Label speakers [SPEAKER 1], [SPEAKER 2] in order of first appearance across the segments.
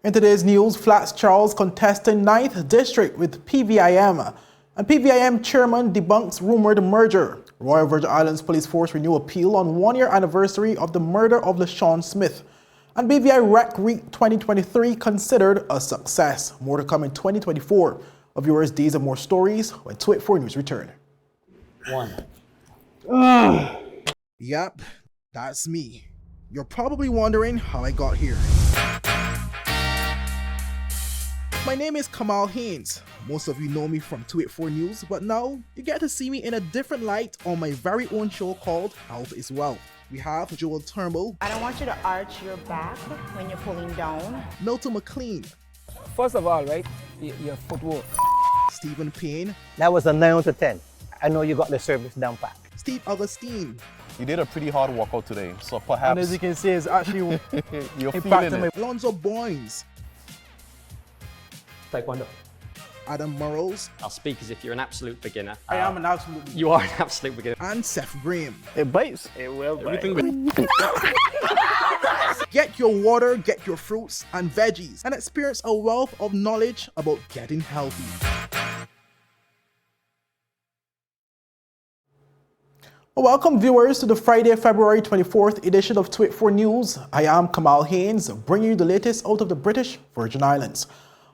[SPEAKER 1] In today's news, Flax-Charles contesting 9th District with PVIM. And PVIM Chairman debunks rumored merger. Royal Virgin Islands Police Force renew appeal on one-year anniversary of the murder of LaShawn Smith. And BVI Wreck 2023 considered a success. More to come in 2024. Viewers, these and more stories when 284 News return. Yep, that's me. You're probably wondering how I got here. My name is Kamal Haynes. Most of you know me from 284 News, but now you get to see me in a different light on my very own show called Health is Wealth. We have Joel Turnbull.
[SPEAKER 2] I don't want you to arch your back when you're pulling down.
[SPEAKER 1] Milton McLean.
[SPEAKER 3] First of all, right, your footwork.
[SPEAKER 1] Stephen Payne.
[SPEAKER 4] That was a 9 out of 10. I know you got the service down pat.
[SPEAKER 1] Steve Augustine.
[SPEAKER 5] You did a pretty hard workout today, so perhaps...
[SPEAKER 1] And as you can see, it's actually
[SPEAKER 5] you're feeling it.
[SPEAKER 1] Alonzo Boynes.
[SPEAKER 3] Taekwondo.
[SPEAKER 1] Adam Murrows.
[SPEAKER 6] I'll speak as if you're an absolute beginner.
[SPEAKER 1] I am an absolute beginner.
[SPEAKER 6] You are an absolute beginner.
[SPEAKER 1] And Seth Graham.
[SPEAKER 3] It bites. It will bite.
[SPEAKER 1] Get your water, get your fruits and veggies, and experience a wealth of knowledge about getting healthy. Welcome viewers to the Friday, February 24th edition of 284 News. I am Kamal Haynes, bringing you the latest out of the British Virgin Islands.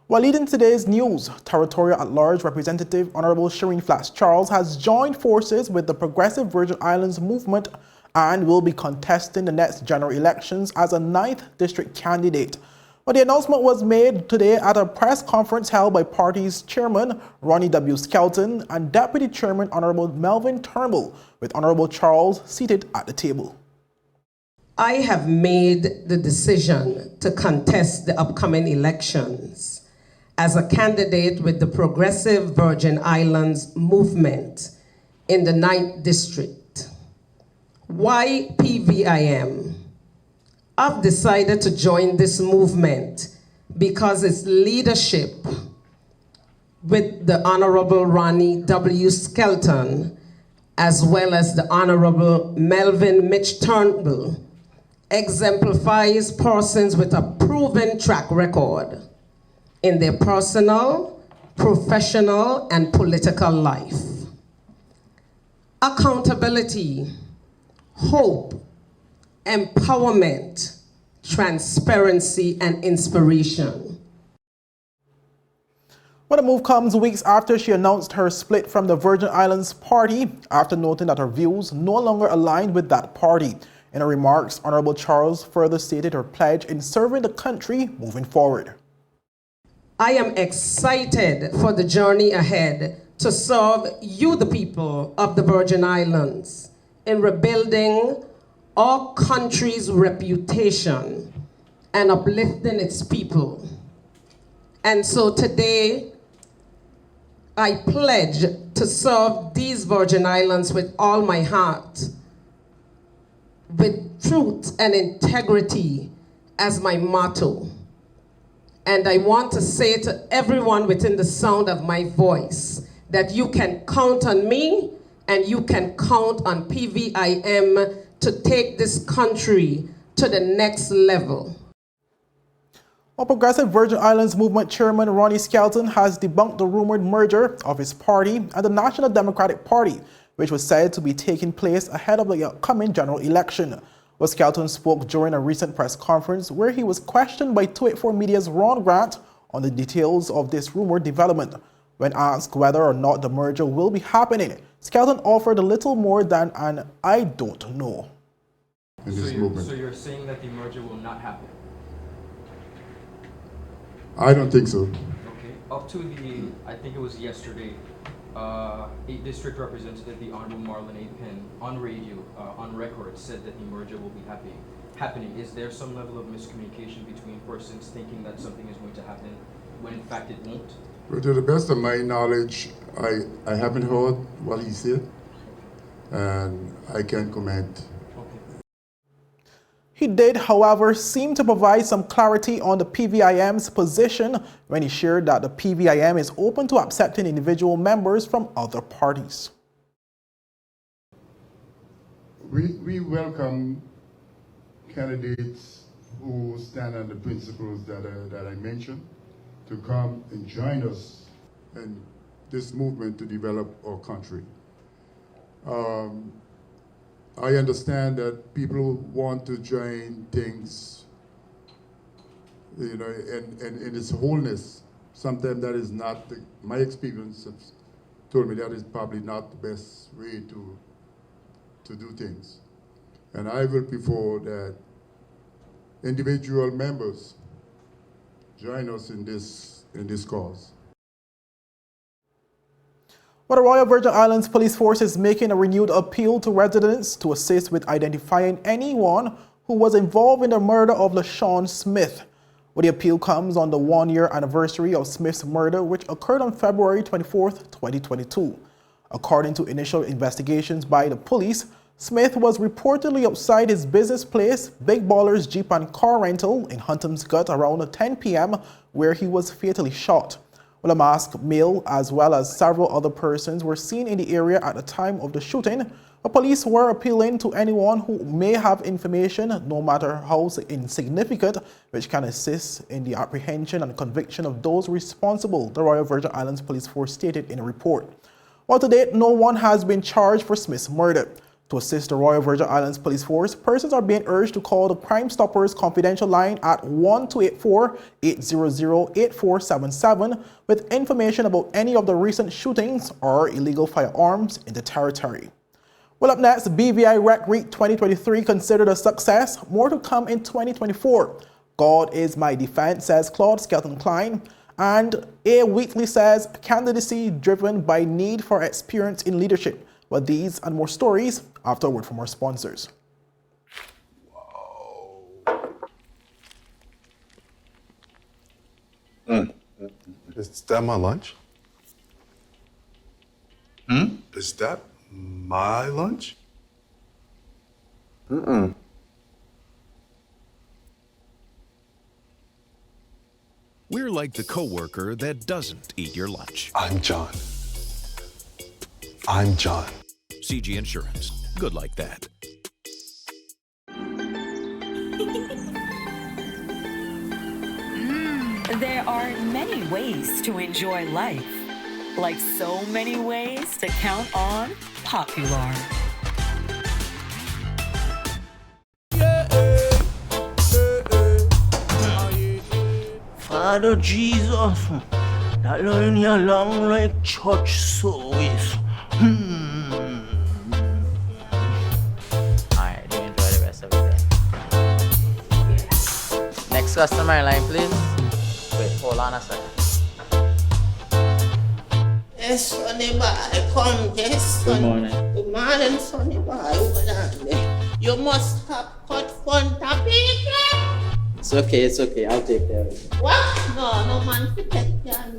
[SPEAKER 1] While leading today's news, Territorial at-Large Representative Honourable Shireen Flax-Charles has joined forces with the Progressive Virgin Islands movement and will be contesting the next general elections as a 9th District candidate. But the announcement was made today at a press conference held by party's chairman, Ronnie W. Skelton, and Deputy Chairman, Honourable Melvin Turnbull, with Honourable Charles seated at the table.
[SPEAKER 7] I have made the decision to contest the upcoming elections as a candidate with the Progressive Virgin Islands movement in the 9th District. Why PVIM? I've decided to join this movement because its leadership with the Honourable Ronnie W. Skelton, as well as the Honourable Melvin Mitch Turnbull, exemplifies persons with a proven track record in their personal, professional, and political life. Accountability, hope, empowerment, transparency, and inspiration.
[SPEAKER 1] Well, the move comes weeks after she announced her split from the Virgin Islands party after noting that her views no longer aligned with that party. In her remarks, Honourable Charles further stated her pledge in serving the country moving forward.
[SPEAKER 7] I am excited for the journey ahead to serve you, the people of the Virgin Islands, in rebuilding our country's reputation and uplifting its people. And so today, I pledge to serve these Virgin Islands with all my heart, with truth and integrity as my motto. And I want to say to everyone within the sound of my voice that you can count on me and you can count on PVIM to take this country to the next level.
[SPEAKER 1] Well, Progressive Virgin Islands Movement Chairman Ronnie Skelton has debunked the rumored merger of his party and the National Democratic Party, which was said to be taking place ahead of the upcoming general election. Well, Skelton spoke during a recent press conference where he was questioned by 284 Media's Ron Grant on the details of this rumored development. When asked whether or not the merger will be happening, Skelton offered a little more than an "I don't know."
[SPEAKER 8] So you're saying that the merger will not happen?
[SPEAKER 9] I don't think so.
[SPEAKER 8] Okay. Up to the, I think it was yesterday, a district representative, the Honorable Marlon A. Penn, on radio, on record, said that the merger will be happening. Is there some level of miscommunication between persons thinking that something is going to happen when in fact it won't?
[SPEAKER 9] But to the best of my knowledge, I haven't heard what he said, and I can't comment.
[SPEAKER 1] He did, however, seem to provide some clarity on the PVIM's position when he shared that the PVIM is open to accepting individual members from other parties.
[SPEAKER 9] We welcome candidates who stand on the principles that I mentioned to come and join us in this movement to develop our country. I understand that people want to join things, you know, in its wholeness. Sometimes that is not, my experience has told me that is probably not the best way to do things. And I will prefer that individual members join us in this cause.
[SPEAKER 1] Well, the Royal Virgin Islands Police Force is making a renewed appeal to residents to assist with identifying anyone who was involved in the murder of LaShawn Smith. Well, the appeal comes on the one-year anniversary of Smith's murder, which occurred on February 24th, 2022. According to initial investigations by the police, Smith was reportedly outside his business place, Big Baller's Jeep and Car Rental in Hunton's Gut around 10 p.m., where he was fatally shot. Well, a masked male as well as several other persons were seen in the area at the time of the shooting. The police were appealing to anyone who may have information, no matter how insignificant, which can assist in the apprehension and conviction of those responsible, the Royal Virgin Islands Police Force stated in a report. Well, to date, no one has been charged for Smith's murder. To assist the Royal Virgin Islands Police Force, persons are being urged to call the Crime Stoppers confidential line at 1-284-800-8477 with information about any of the recent shootings or illegal firearms in the territory. Well, up next, BVI Wreck 2023 considered a success. More to come in 2024. God is my defense, says Claude, Skelton, Cline. And A. Wheatley says candidacy driven by need for experience in leadership. But these and more stories after a word from our sponsors.
[SPEAKER 10] Is that my lunch? Is that my lunch?
[SPEAKER 11] We're like the coworker that doesn't eat your lunch.
[SPEAKER 10] I'm John. I'm John.
[SPEAKER 11] CG Insurance. Good like that.
[SPEAKER 12] There are many ways to enjoy life. Like so many ways to count on Popular.
[SPEAKER 13] Father Jesus, that line here long like church service.
[SPEAKER 14] Alright, do enjoy the rest of the day. Next customer line, please. Wait, hold on a second.
[SPEAKER 13] Yes, Sonny boy, come, yes, son.
[SPEAKER 14] Good morning.
[SPEAKER 13] Good morning, Sonny boy. Hold on there. You must have cut front of people.
[SPEAKER 14] It's okay, I'll take care of it.
[SPEAKER 13] What? No man forget that.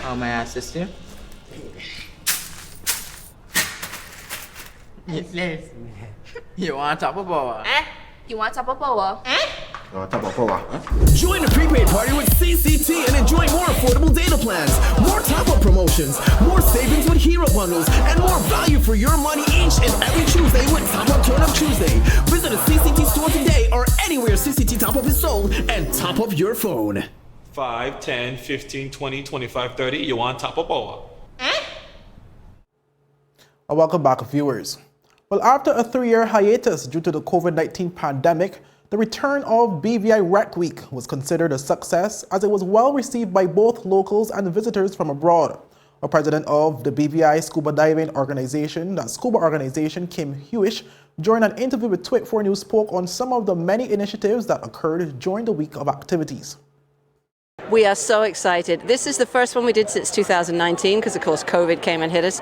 [SPEAKER 14] How may I assist you?
[SPEAKER 13] Yes.
[SPEAKER 14] You want top of power?
[SPEAKER 15] You want top of power?
[SPEAKER 16] Join the prepaid party with CCT and enjoy more affordable data plans, more top-up promotions, more savings with hero bundles, and more value for your money each and every Tuesday with Top Up Turn Up Tuesday. Visit a CCT store today or anywhere CCT Top Up is sold and top up your phone.
[SPEAKER 17] 5, 10, 15, 20, 25, 30. You want top of power?
[SPEAKER 1] Welcome back, viewers. Well, after a 3-year hiatus due to the COVID-19 pandemic, the return of BVI Wreck Week was considered a success as it was well received by both locals and visitors from abroad. A president of the BVI Scuba Diving Organization, Kim Hewish, during an interview with Twit4 News, spoke on some of the many initiatives that occurred during the week of activities.
[SPEAKER 18] We are so excited. This is the first one we did since 2019 because, of course, COVID came and hit us.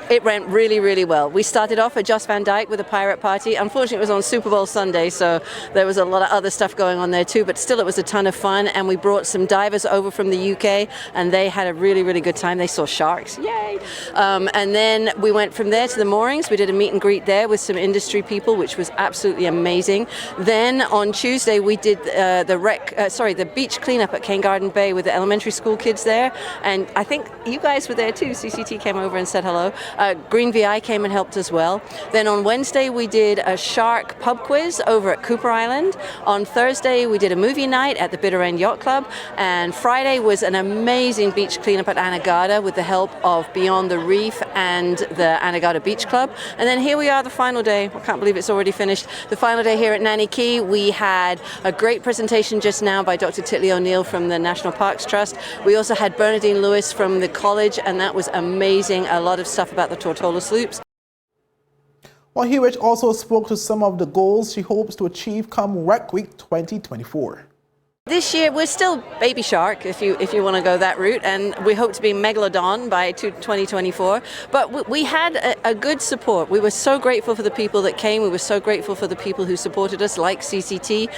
[SPEAKER 18] It went really, really well. We started off at Joss Van Dyke with a pirate party. Unfortunately, it was on Super Bowl Sunday, so there was a lot of other stuff going on there too, but still it was a ton of fun, and we brought some divers over from the UK, and they had a really, really good time. They saw sharks. Yay! And then we went from there to the moorings. We did a meet and greet there with some industry people, which was absolutely amazing. Then on Tuesday, we did the beach cleanup at Cane Garden Bay with the elementary school kids there. And I think you guys were there too. CCT came over and said hello. Green VI came and helped as well. Then on Wednesday, we did a shark pub quiz over at Cooper Island. On Thursday, we did a movie night at the Bitter End Yacht Club. And Friday was an amazing beach cleanup at Anegada with the help of Beyond the Reef and the Anegada Beach Club. And then here we are the final day. I can't believe it's already finished. The final day here at Nanny Key. We had a great presentation just now by Dr. Titley O'Neill from the National Parks Trust. We also had Bernadine Lewis from the college, and that was amazing. A lot of stuff about the Tortola sloops.
[SPEAKER 1] Well, Hewitt also spoke to some of the goals she hopes to achieve come Wreck Week 2024.
[SPEAKER 18] This year, we're still baby shark, if you want to go that route, and we hope to be megalodon by 2024. But we had a good support. We were so grateful for the people that came. We were so grateful for the people who supported us, like CCT,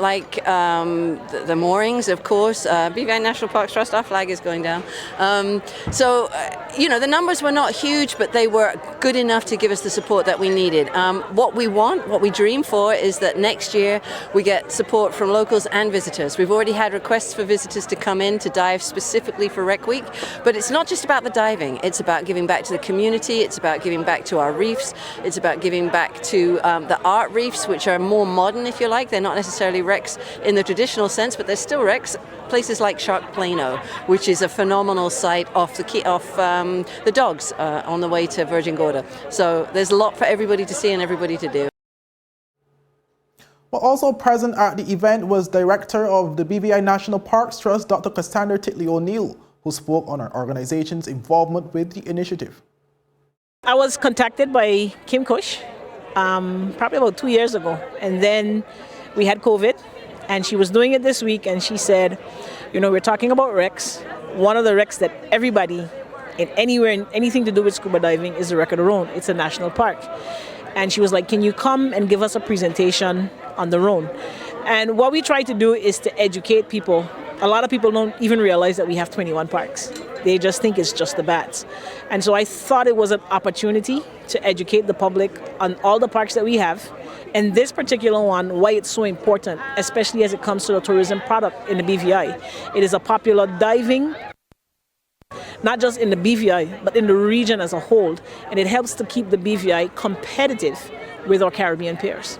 [SPEAKER 18] like the moorings, of course, BVI National Parks Trust. Our flag is going down. The numbers were not huge, but they were good enough to give us the support that we needed. What we dream for is that next year we get support from locals and visitors. We've already had requests for visitors to come in to dive specifically for Wreck Week, but it's not just about the diving. It's about giving back to the community. It's about giving back to our reefs. It's about giving back to the art reefs, which are more modern, if you like. They're not necessarily wrecks in the traditional sense, but they're still wrecks. Places like Shark Plano, which is a phenomenal site off the docks on the way to Virgin Gorda. So there's a lot for everybody to see and everybody to do.
[SPEAKER 1] Well, also present at the event was Director of the BVI National Parks Trust, Dr. Cassandra Titley O'Neill, who spoke on our organization's involvement with the initiative.
[SPEAKER 19] I was contacted by Kim Cush probably about 2 years ago, and then we had COVID, and she was doing it this week, and she said, we're talking about wrecks. One of the wrecks that everybody in anything to do with scuba diving is the Wreck of the Rhone. It's a national park. And she was like, can you come and give us a presentation on the Rhone? And what we try to do is to educate people. A lot of people don't even realize that we have 21 parks. They just think it's just the bats. And so I thought it was an opportunity to educate the public on all the parks that we have, and this particular one, why it's so important, especially as it comes to the tourism product in the BVI. It is a popular diving, not just in the BVI, but in the region as a whole, and it helps to keep the BVI competitive with our Caribbean peers.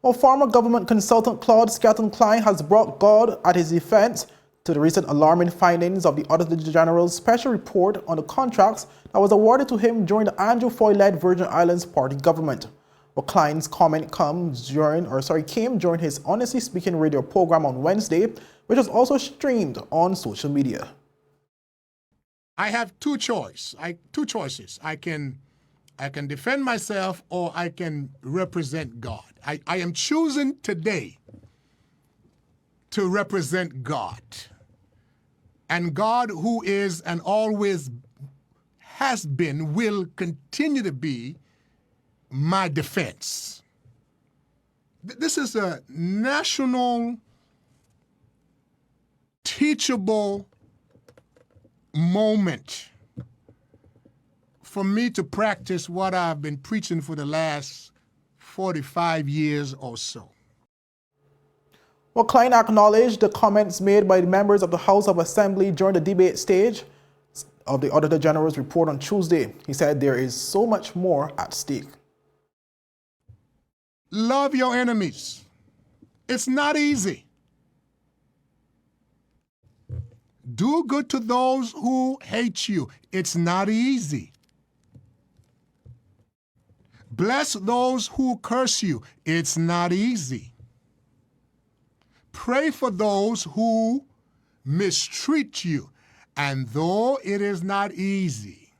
[SPEAKER 1] Well, former government consultant Claude Skelton Cline has brought God at his defense to the recent alarming findings of the Auditor General's special report on the contracts that was awarded to him during the Andrew Foy-led Virgin Islands party government. Well, Cline's comment came during his Honestly Speaking radio program on Wednesday, which was also streamed on social media.
[SPEAKER 20] I have two choices. I can defend myself, or I can represent God. I am choosing today to represent God. And God, who is and always has been, will continue to be my defense. This is a national, teachable moment for me to practice what I've been preaching for the last 45 years or so.
[SPEAKER 1] Well, Cline acknowledged the comments made by the members of the House of Assembly during the debate stage of the Auditor General's report on Tuesday. He said there is so much more at stake.
[SPEAKER 20] Love your enemies. It's not easy. Do good to those who hate you. It's not easy. Bless those who curse you. It's not easy. Pray for those who mistreat you. And though it is not easy,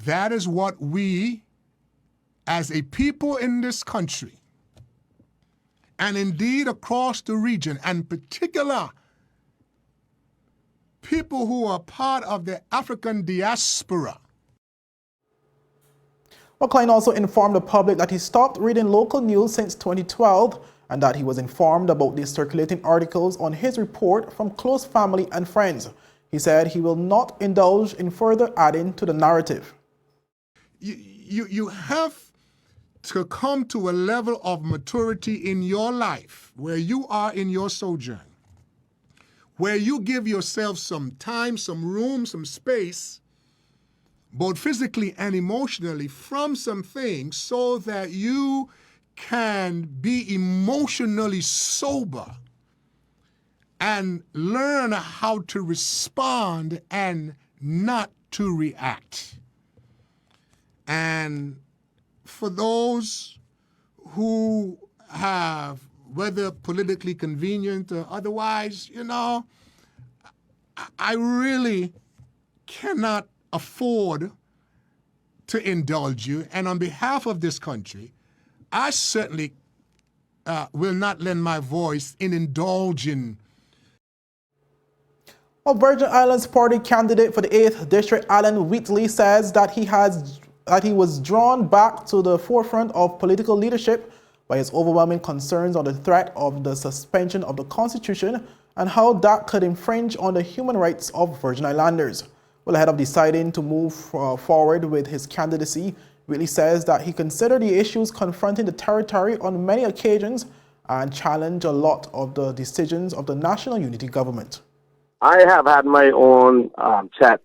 [SPEAKER 20] that is what we, as a people in this country, and indeed across the region, and particular people who are part of the African diaspora.
[SPEAKER 1] Well, Cline also informed the public that he stopped reading local news since 2012 and that he was informed about the circulating articles on his report from close family and friends. He said he will not indulge in further adding to the narrative.
[SPEAKER 20] You have to come to a level of maturity in your life where you are in your sojourn, where you give yourself some time, some room, some space, both physically and emotionally, from some things so that you can be emotionally sober and learn how to respond and not to react. And for those who have, whether politically convenient or otherwise, you know, I really cannot afford to indulge you. And on behalf of this country, I certainly will not lend my voice in indulging.
[SPEAKER 1] Well, Virgin Islands Party candidate for the 8th District, Alan Wheatley, says that he was drawn back to the forefront of political leadership by his overwhelming concerns on the threat of the suspension of the Constitution and how that could infringe on the human rights of Virgin Islanders. Well, ahead of deciding to move forward with his candidacy, Wheatley says that he considered the issues confronting the territory on many occasions and challenged a lot of the decisions of the National Unity Government.
[SPEAKER 21] I have had my own chat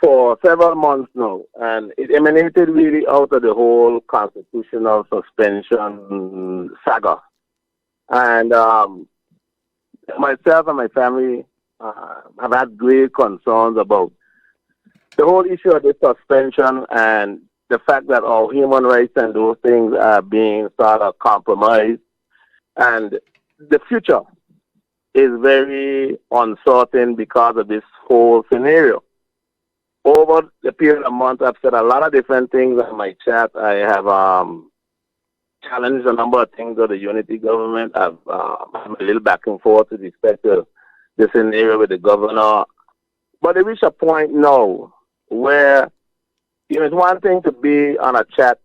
[SPEAKER 21] for several months now, and it emanated really out of the whole constitutional suspension saga. And myself and my family have had great concerns about the whole issue of the suspension and the fact that our human rights and those things are being sort of compromised. And the future is very uncertain because of this whole scenario. Over the period of months, I've said a lot of different things in my chat. I have challenged a number of things of the unity government. I'm a little back and forth with respect to the scenario with the governor. But it reached a point now where, you know, it's one thing to be on a chat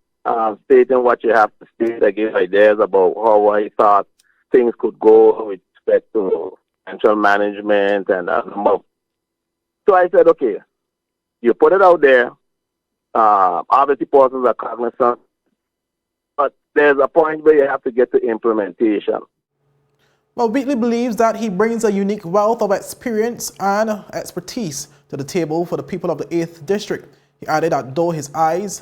[SPEAKER 21] stating what you have to state. I give ideas about how I thought things could go with respect to financial management and so I said, okay, you put it out there. Obviously, persons are cognizant, but there's a point where you have to get to implementation.
[SPEAKER 1] Well, Wheatley believes that he brings a unique wealth of experience and expertise to the table for the people of the 8th District. He added that through his eyes,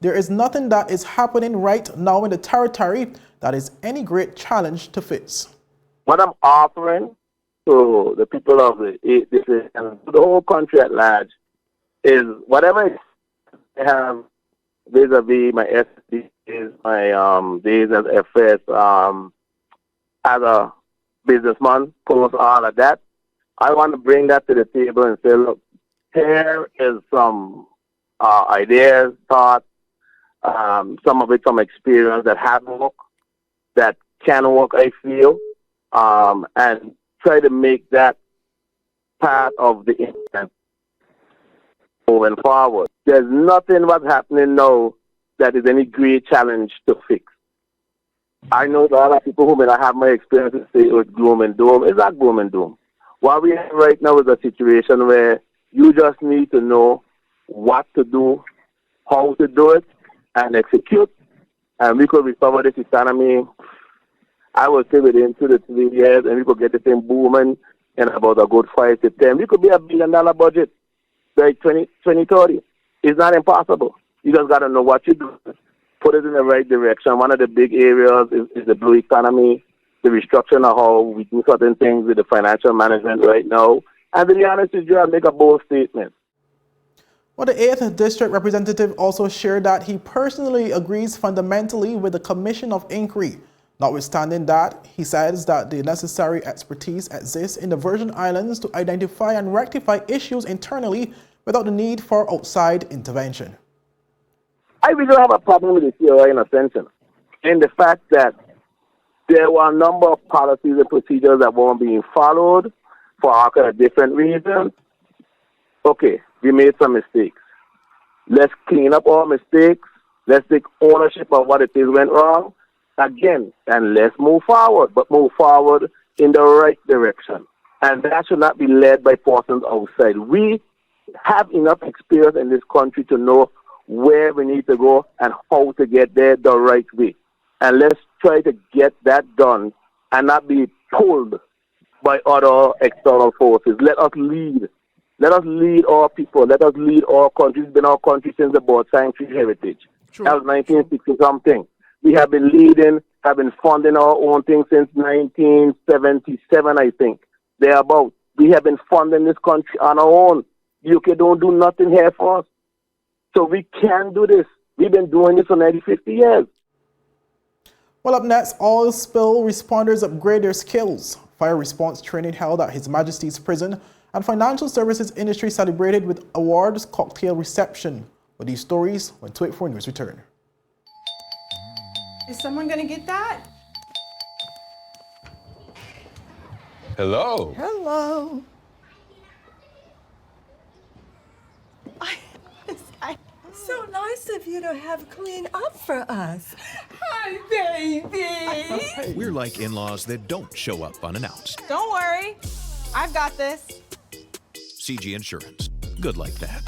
[SPEAKER 1] there is nothing that is happening right now in the territory that is any great challenge to Fitz.
[SPEAKER 21] What I'm offering to the people of the 8th District and to the whole country at large is whatever I have vis-a-vis my SDs, my days as FS, as a businessman, post all of that. I want to bring that to the table and say, look, here is some ideas, thoughts, some of it from experience that haven't worked, that can work, I feel, and try to make that part of the intent moving forward. There's nothing what's happening now that is any great challenge to fix. I know that a lot of people who may not have my experience say it's gloom and doom. It's not gloom and doom. What we have right now is a situation where you just need to know what to do, how to do it, and execute. And we could recover this economy, I would say, within 2 to 3 years, and we could get the thing booming in about a good 5 to 10. We could be $1 billion budget by 2030. It's not impossible. You just got to know what you do, put it in the right direction. One of the big areas is the blue economy, the restructuring of how we do certain things with the financial management right now. And to be honest with you, I'll make a bold statement.
[SPEAKER 1] Well, the 8th District representative also shared that he personally agrees fundamentally with the Commission of Inquiry. Notwithstanding that, he says that the necessary expertise exists in the Virgin Islands to identify and rectify issues internally without the need for outside intervention.
[SPEAKER 21] I really don't have a problem with the COI in a sense, in the fact that there were a number of policies and procedures that weren't being followed for all kind of different reasons. Okay, we made some mistakes. Let's clean up our mistakes. Let's take ownership of what it is went wrong again, and let's move forward, but move forward in the right direction. And that should not be led by persons outside. We have enough experience in this country to know where we need to go and how to get there the right way. And let's try to get that done and not be pulled by other external forces. Let us lead. Let us lead our people. Let us lead our country. It's been our country since the birth scientific heritage.
[SPEAKER 1] True.
[SPEAKER 21] That was 1960-something. We have been leading, have been funding our own thing since 1977, I think. Thereabout. We have been funding this country on our own. UK don't do nothing here for us. So we can do this. We've been doing this for nearly 50 years.
[SPEAKER 1] Well, up next, oil spill responders upgrade their skills. Fire response training held at His Majesty's prison, and financial services industry celebrated with awards cocktail reception. With these stories when 284 News return.
[SPEAKER 2] Is someone going to get that?
[SPEAKER 22] Hello.
[SPEAKER 2] Hello. So nice of you to have cleaned up for us. Hi, baby.
[SPEAKER 11] We're like in-laws that don't show up unannounced.
[SPEAKER 2] Don't worry. I've got this.
[SPEAKER 11] CG Insurance. Good like that.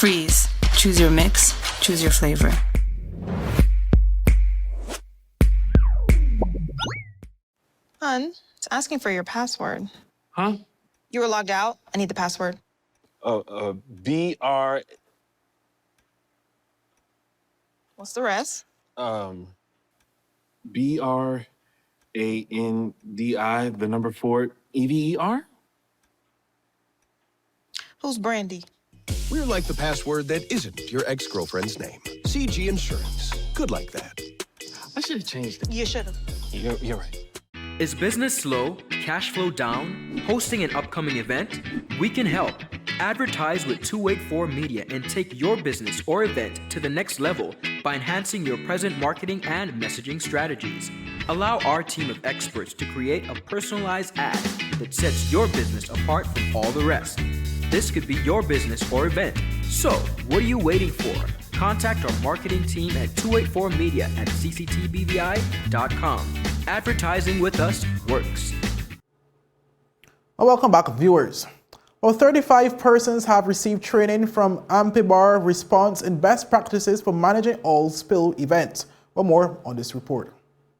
[SPEAKER 23] Freeze. Choose your mix. Choose your flavor.
[SPEAKER 24] Hun, it's asking for your password.
[SPEAKER 22] Huh?
[SPEAKER 24] You were logged out. I need the password.
[SPEAKER 22] BR.
[SPEAKER 24] What's the rest?
[SPEAKER 22] BRANDI, the number 4, EVER?
[SPEAKER 24] Who's Brandy?
[SPEAKER 11] We're like the password that isn't your ex-girlfriend's name. CG Insurance. Good like that.
[SPEAKER 22] I should have changed it.
[SPEAKER 24] You should have.
[SPEAKER 22] You're right.
[SPEAKER 25] Is business slow? Cash flow down? Hosting an upcoming event? We can help. Advertise with 284 Media and take your business or event to the next level by enhancing your present marketing and messaging strategies. Allow our team of experts to create a personalized ad that sets your business apart from all the rest. This could be your business or event. So, what are you waiting for? Contact our marketing team at 284media@cctbvi.com. Advertising with us works.
[SPEAKER 1] Well, welcome back, viewers. Well, 35 persons have received training from BVI Response in best practices for managing oil spill events. Well, more on this report.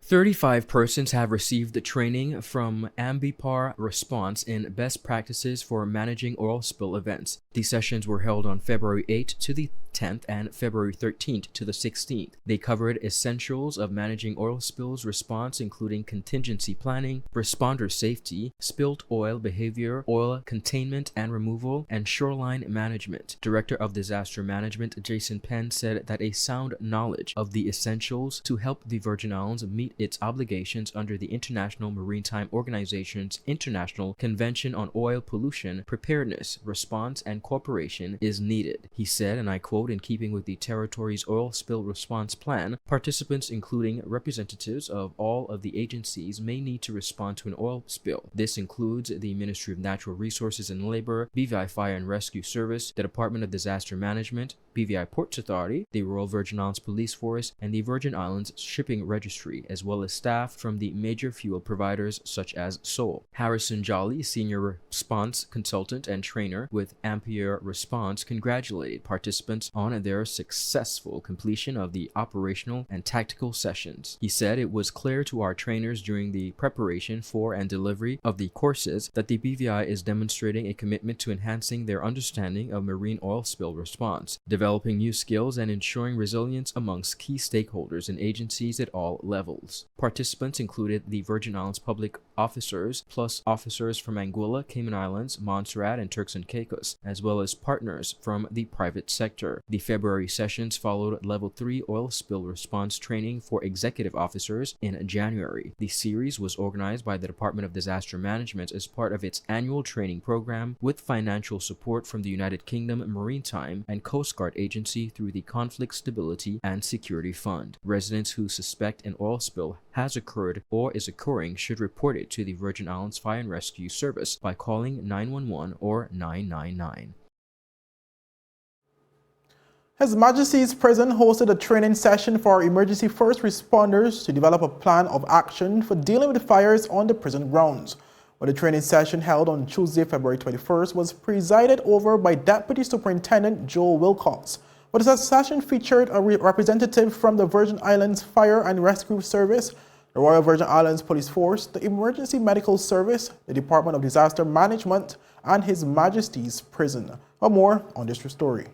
[SPEAKER 25] 35 persons have received the training from BVI Response in best practices for managing oil spill events. These sessions were held on February 8th to the 10th and February 13th to the 16th. They covered essentials of managing oil spills response, including contingency planning, responder safety, spilled oil behavior, oil containment and removal, and shoreline management. Director of Disaster Management Jason Penn said that a sound knowledge of the essentials to help the Virgin Islands meet its obligations under the International Maritime Organization's International Convention on Oil Pollution, Preparedness, Response, and Cooperation is needed. He said, and I quote, "In keeping with the territory's oil spill response plan, participants, including representatives of all of the agencies, may need to respond to an oil spill. This includes the Ministry of Natural Resources and Labor, BVI Fire and Rescue Service, the Department of Disaster Management, BVI Ports Authority, the Royal Virgin Islands Police Force, and the Virgin Islands Shipping Registry, as well as staff from the major fuel providers such as Sol." Harrison Jolly, Senior Response Consultant and Trainer with BVI Response, congratulated participants on their successful completion of the operational and tactical sessions. He said it was clear to our trainers during the preparation for and delivery of the courses that the BVI is demonstrating a commitment to enhancing their understanding of marine oil spill response, developing new skills, and ensuring resilience amongst key stakeholders and agencies at all levels. Participants included the Virgin Islands Public officers, plus officers from Anguilla, Cayman Islands, Montserrat, and Turks and Caicos, as well as partners from the private sector. The February sessions followed Level 3 oil spill response training for executive officers in January. The series was organized by the Department of Disaster Management as part of its annual training program with financial support from the United Kingdom Maritime and Coast Guard Agency through the Conflict Stability and Security Fund. Residents who suspect an oil spill has occurred or is occurring should report it to the Virgin Islands Fire and Rescue Service by calling 911 or 999.
[SPEAKER 1] His Majesty's Prison hosted a training session for emergency first responders to develop a plan of action for dealing with fires on the prison grounds. Well, the training session held on Tuesday, February 21st was presided over by Deputy Superintendent Joe Wilcox. But the session featured a representative from the Virgin Islands Fire and Rescue Service, the Royal Virgin Islands Police Force, the Emergency Medical Service, the Department of Disaster Management, and His Majesty's Prison. For more on this story.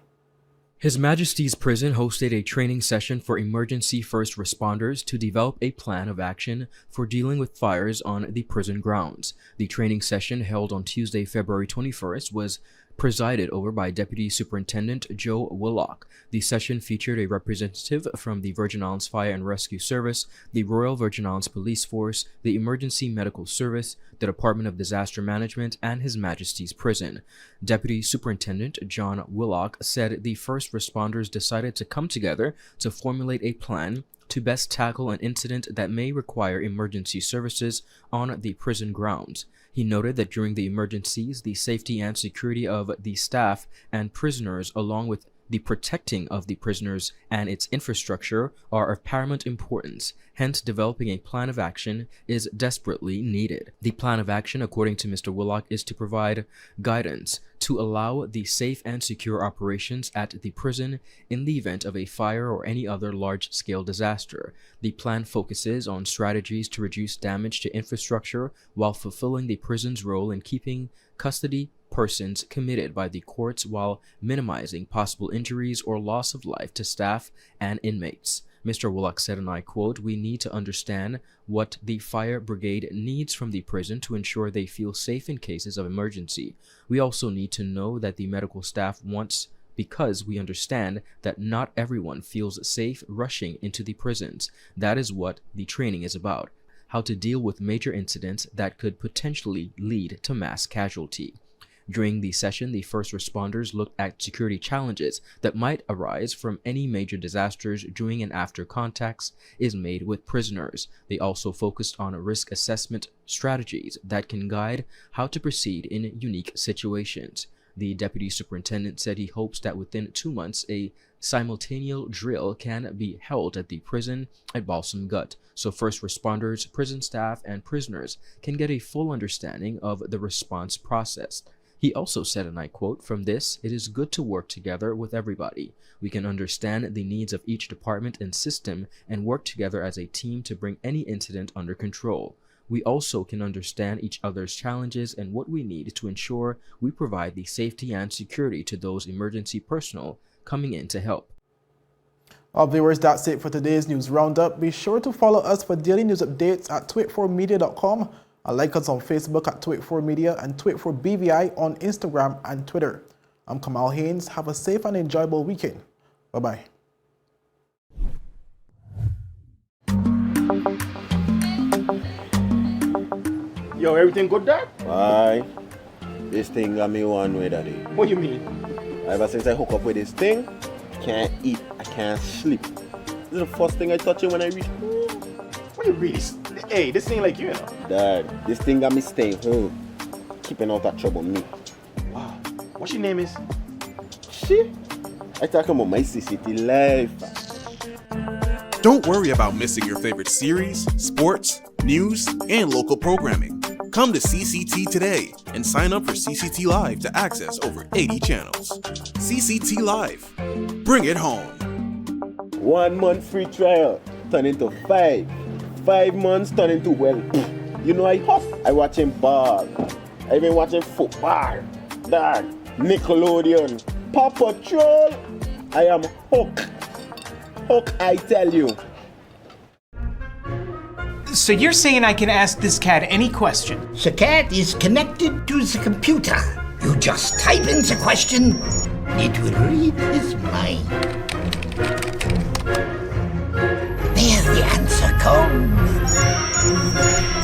[SPEAKER 25] His Majesty's Prison hosted a training session for emergency first responders to develop a plan of action for dealing with fires on the prison grounds. The training session held on Tuesday, February 21st was presided over by Deputy Superintendent Joe Willock. The session featured a representative from the Virgin Islands Fire and Rescue Service, the Royal Virgin Islands Police Force, the Emergency Medical Service, the Department of Disaster Management, and His Majesty's Prison. Deputy Superintendent John Willock said the first responders decided to come together to formulate a plan to best tackle an incident that may require emergency services on the prison grounds. He noted that during the emergencies, the safety and security of the staff and prisoners, along with the protecting of the prisoners and its infrastructure, are of paramount importance. Hence, developing a plan of action is desperately needed. The plan of action, according to Mr. Willock, is to provide guidance to allow the safe and secure operations at the prison in the event of a fire or any other large-scale disaster. The plan focuses on strategies to reduce damage to infrastructure while fulfilling the prison's role in keeping custody persons committed by the courts while minimizing possible injuries or loss of life to staff and inmates. Mr. Willock said, and I quote, "We need to understand what the fire brigade needs from the prison to ensure they feel safe in cases of emergency. We also need to know that the medical staff wants, because we understand that not everyone feels safe rushing into the prisons. That is what the training is about, how to deal with major incidents that could potentially lead to mass casualty." During the session, the first responders looked at security challenges that might arise from any major disasters during and after contacts is made with prisoners. They also focused on risk assessment strategies that can guide how to proceed in unique situations. The deputy superintendent said he hopes that within 2 months, a simultaneous drill can be held at the prison at Balsam Gut, so first responders, prison staff, and prisoners can get a full understanding of the response process. He also said, and I quote, "From this, it is good to work together with everybody. We can understand the needs of each department and system and work together as a team to bring any incident under control. We also can understand each other's challenges and what we need to ensure we provide the safety and security to those emergency personnel coming in to help."
[SPEAKER 1] Well, viewers, that's it for today's news roundup. Be sure to follow us for daily news updates at tweet4media.com. Like us on Facebook at Tweet4Media and Tweet4BVI on Instagram and Twitter. I'm Kamal Haynes. Have a safe and enjoyable weekend. Bye-bye.
[SPEAKER 3] Yo, everything good, Dad?
[SPEAKER 4] Aye. This thing got me one way, Daddy.
[SPEAKER 3] What do you mean?
[SPEAKER 4] Ever since I hook up with this thing, can't eat, I can't sleep. This is the first thing I touch it when I reach home.
[SPEAKER 3] What do you really? Hey, this ain't like you, know.
[SPEAKER 4] Dad, this thing got me staying home, keeping out of trouble me.
[SPEAKER 3] Wow. What your name is?
[SPEAKER 4] Shit. I talking about my CCT life.
[SPEAKER 5] Don't worry about missing your favorite series, sports, news, and local programming. Come to CCT today and sign up for CCT Live to access over 80 channels. CCT Live. Bring it home.
[SPEAKER 4] 1 month free trial turn into 5. 5 months turn into, well, you know I huff. I watching ball. I been watching football. Dad, Nickelodeon, Paw Patrol. I am hooked. Hook, I tell you.
[SPEAKER 6] So you're saying I can ask this cat any question?
[SPEAKER 7] The cat is connected to the computer. You just type in the question, it will read his mind. There the answer comes.